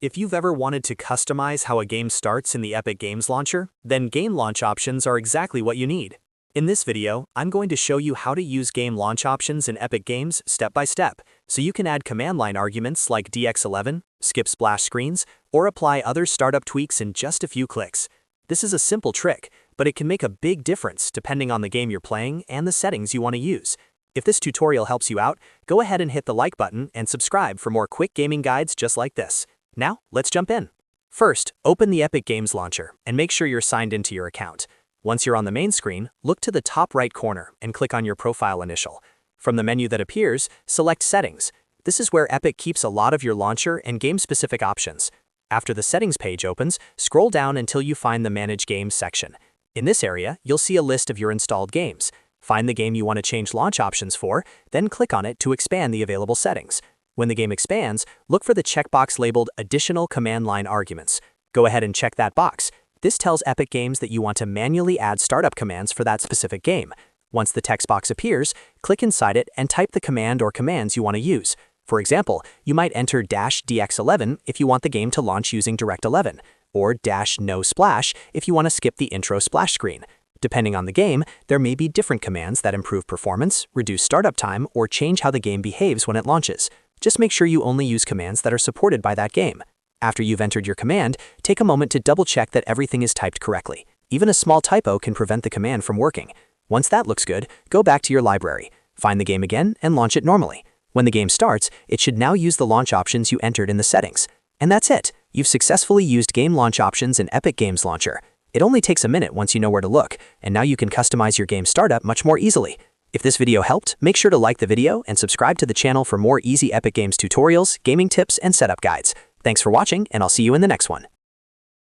If you've ever wanted to customize how a game starts in the Epic Games Launcher, then game launch options are exactly what you need. In this video, I'm going to show you how to use game launch options in Epic Games step by step, so you can add command line arguments like DX11, skip splash screens, or apply other startup tweaks in just a few clicks. This is a simple trick, but it can make a big difference depending on the game you're playing and the settings you want to use. If this tutorial helps you out, go ahead and hit the like button and subscribe for more quick gaming guides just like this. Now, let's jump in. First, open the Epic Games Launcher and make sure you're signed into your account. Once you're on the main screen, look to the top right corner and click on your profile initial. From the menu that appears, select Settings. This is where Epic keeps a lot of your launcher and game-specific options. After the Settings page opens, scroll down until you find the Manage Games section. In this area, you'll see a list of your installed games. Find the game you want to change launch options for, then click on it to expand the available settings. When the game expands, look for the checkbox labeled Additional Command Line Arguments. Go ahead and check that box. This tells Epic Games that you want to manually add startup commands for that specific game. Once the text box appears, click inside it and type the command or commands you want to use. For example, you might enter -DX11 if you want the game to launch using Direct11, or -No Splash if you want to skip the intro splash screen. Depending on the game, there may be different commands that improve performance, reduce startup time, or change how the game behaves when it launches. Just make sure you only use commands that are supported by that game. After you've entered your command, take a moment to double-check that everything is typed correctly. Even a small typo can prevent the command from working. Once that looks good, go back to your library, find the game again, and launch it normally. When the game starts, it should now use the launch options you entered in the settings. And that's it! You've successfully used game launch options in Epic Games Launcher. It only takes a minute once you know where to look, and now you can customize your game startup much more easily. If this video helped, make sure to like the video and subscribe to the channel for more easy Epic Games tutorials, gaming tips, and setup guides. Thanks for watching, and I'll see you in the next one.